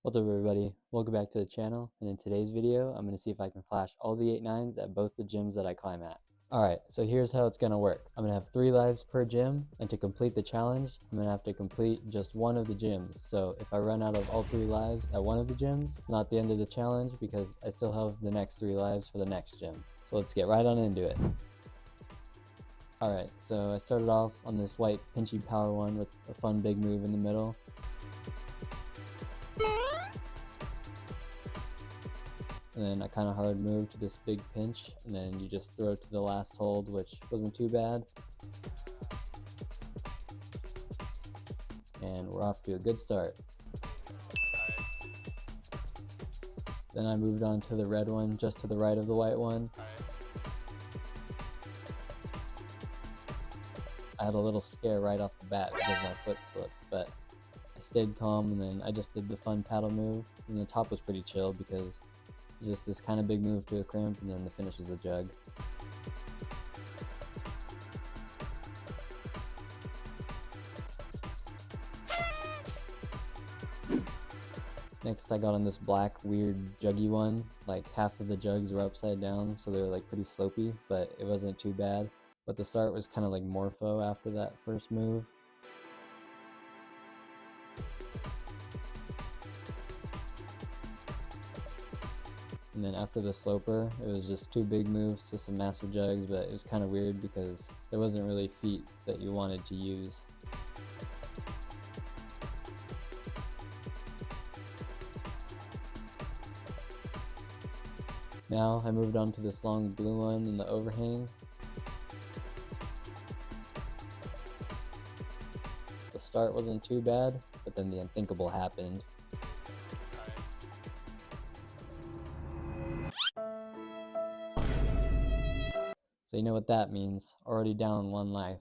What's up everybody, welcome back to the channel, and in today's video I'm going to see if I can flash all the 8-9s at both the gyms that I climb at. Alright, so here's how it's going to work. I'm going to have 3 lives per gym, and to complete the challenge I'm going to have to complete just one of the gyms. So if I run out of all 3 lives at one of the gyms, it's not the end of the challenge because I still have the next 3 lives for the next gym. So let's get right on into it. Alright, so I started off on this white pinchy power one with a fun big move in the middle. And then I kind of hard move to this big pinch, and then you just throw it to the last hold, which wasn't too bad. And we're off to a good start. Then I moved on to the red one, just to the right of the white one. I had a little scare right off the bat because my foot slipped, but I stayed calm, and then I just did the fun paddle move. And the top was pretty chill because it's just this kind of big move to a crimp, and then the finish is a jug. Next I got on this black weird juggy one. Like half of the jugs were upside down, so they were like pretty slopey, but it wasn't too bad. But the start was kind of like morpho after that first move. And then after the sloper, it was just 2 big moves to some massive jugs, but it was kind of weird because there wasn't really feet that you wanted to use. Now I moved on to this long blue one in the overhang. The start wasn't too bad, but then the unthinkable happened. So you know what that means, already down 1 life.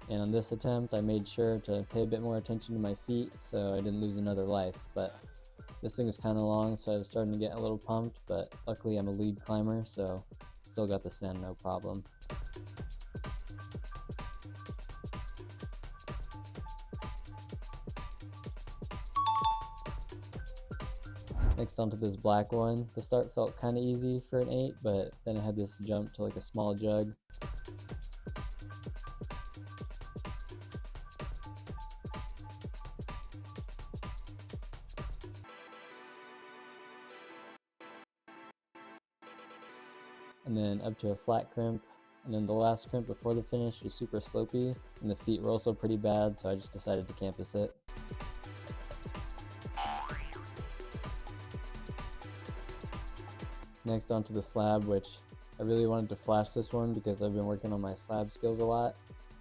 And on this attempt I made sure to pay a bit more attention to my feet so I didn't lose another life, but this thing was kind of long, so I was starting to get a little pumped, but luckily I'm a lead climber, so still got the send no problem. Next onto this black one. The start felt kind of easy for an 8, but then I had this jump to like a small jug. And then up to a flat crimp, and then the last crimp before the finish was super slopey, and the feet were also pretty bad, so I just decided to campus it. Next onto the slab, which I really wanted to flash this one because I've been working on my slab skills a lot,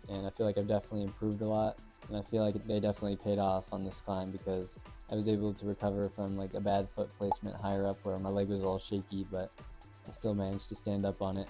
and I feel like I've definitely improved a lot, and I feel like they definitely paid off on this climb because I was able to recover from like a bad foot placement higher up where my leg was all shaky, but I still managed to stand up on it.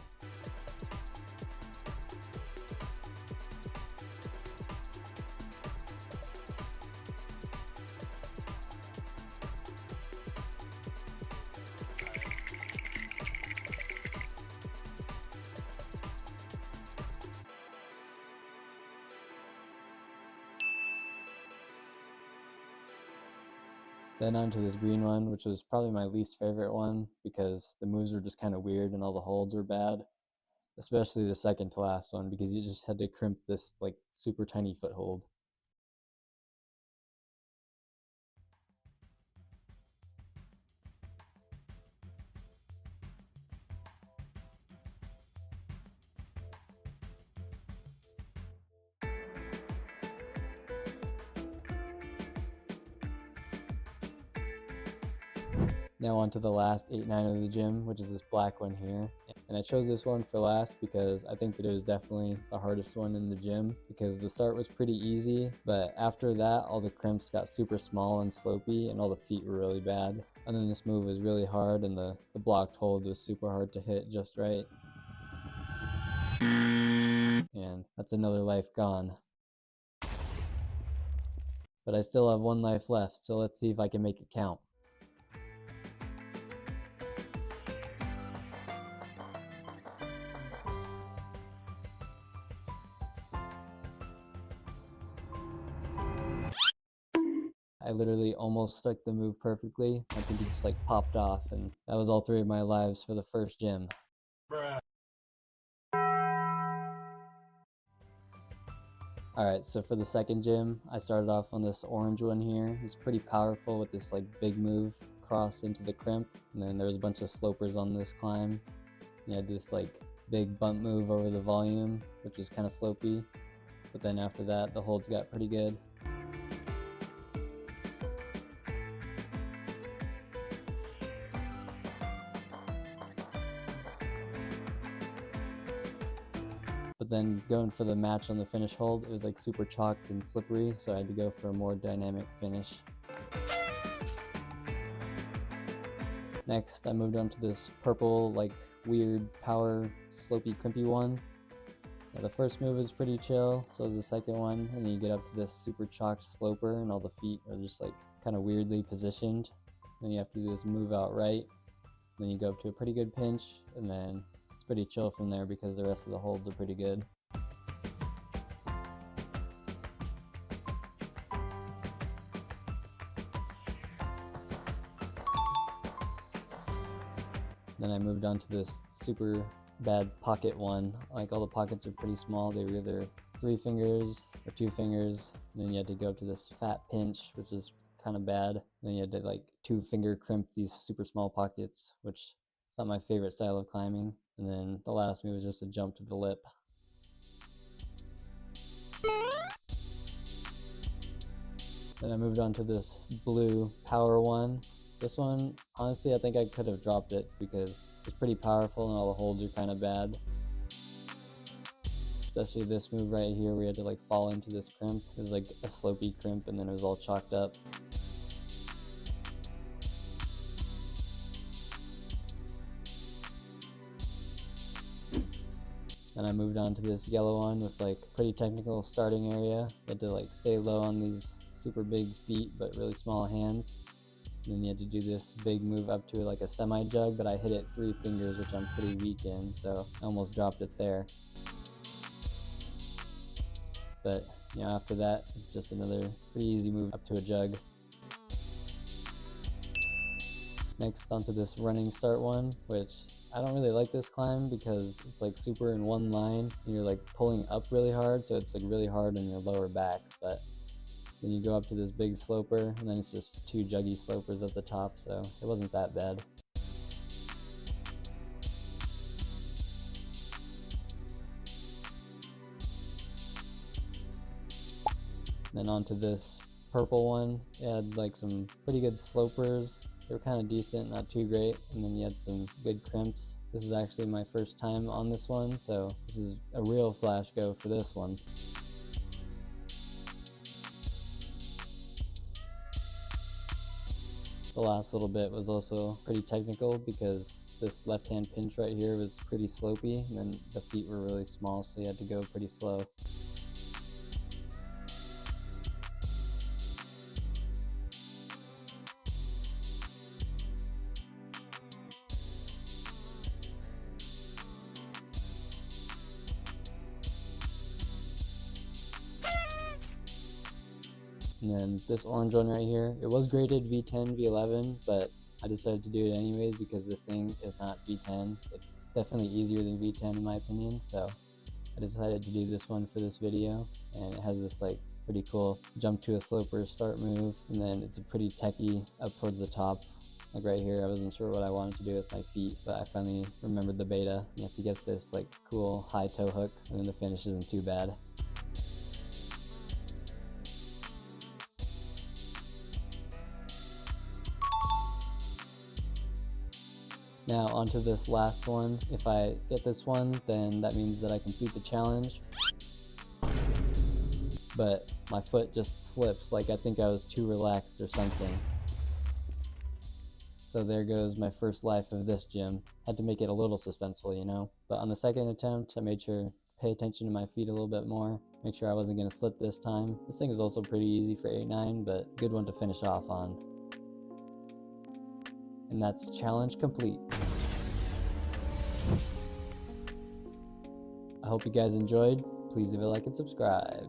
Then onto this green one, which was probably my least favorite one because the moves were just kind of weird and all the holds were bad. Especially the second to last one because you just had to crimp this like super tiny foothold. Now on to the last 8-9 of the gym, which is this black one here. And I chose this one for last because I think that it was definitely the hardest one in the gym because the start was pretty easy, but after that all the crimps got super small and slopey and all the feet were really bad. And then this move was really hard, and the blocked hold was super hard to hit just right. And that's another life gone. But I still have 1 life left, so let's see if I can make it count. I literally almost stuck the move perfectly. My pinky just like popped off, and that was all 3 of my lives for the first gym. Alright, so for the second gym, I started off on this orange one here. It was pretty powerful with this like big move cross into the crimp, and then there was a bunch of slopers on this climb. You had this like big bump move over the volume, which was kind of slopey, but then after that the holds got pretty good. But then going for the match on the finish hold, it was like super chalked and slippery, so I had to go for a more dynamic finish. Next, I moved on to this purple, like weird power, slopey, crimpy one. Yeah, the first move was pretty chill, so was the second one, and then you get up to this super chalked sloper, and all the feet are just like kind of weirdly positioned. Then you have to do this move out right, then you go up to a pretty good pinch, and then it's pretty chill from there because the rest of the holds are pretty good. Then I moved on to this super bad pocket one. Like all the pockets are pretty small. They were either 3 fingers or 2 fingers. And then you had to go up to this fat pinch, which is kind of bad. And then you had to like 2-finger crimp these super small pockets, which is not my favorite style of climbing. And then the last move was just a jump to the lip. Then I moved on to this blue power one. This one, honestly, I think I could have dropped it because it's pretty powerful and all the holds are kind of bad. Especially this move right here where you had to like fall into this crimp. It was like a slopey crimp and then it was all chalked up. Then I moved on to this yellow one with like pretty technical starting area. You had to like stay low on these super big feet but really small hands. And then you had to do this big move up to like a semi-jug, but I hit it 3 fingers, which I'm pretty weak in, so I almost dropped it there. But you know, after that, it's just another pretty easy move up to a jug. Next, onto this running start one, which I don't really like this climb because it's like super in one line and you're like pulling up really hard, so it's like really hard on your lower back. But then you go up to this big sloper and then it's just 2 juggy slopers at the top, so it wasn't that bad. Then onto this purple one, it had like some pretty good slopers. They were kind of decent, not too great, and then you had some good crimps. This is actually my first time on this one, so this is a real flash go for this one. The last little bit was also pretty technical because this left-hand pinch right here was pretty slopey, and then the feet were really small, so you had to go pretty slow. And then this orange one right here, it was graded V10, V11, but I decided to do it anyways because this thing is not V10. It's definitely easier than V10 in my opinion, so I decided to do this one for this video. And it has this like pretty cool jump to a sloper start move, and then it's a pretty techy up towards the top. Like right here, I wasn't sure what I wanted to do with my feet, but I finally remembered the beta. You have to get this like cool high toe hook, and then the finish isn't too bad. Now onto this last one. If I get this one, then that means that I complete the challenge. But my foot just slips, like I think I was too relaxed or something. So there goes my first life of this gym. Had to make it a little suspenseful, you know? But on the second attempt, I made sure to pay attention to my feet a little bit more. Make sure I wasn't gonna slip this time. This thing is also pretty easy for 8-9, but good one to finish off on. And that's challenge complete. I hope you guys enjoyed. Please leave a like and subscribe.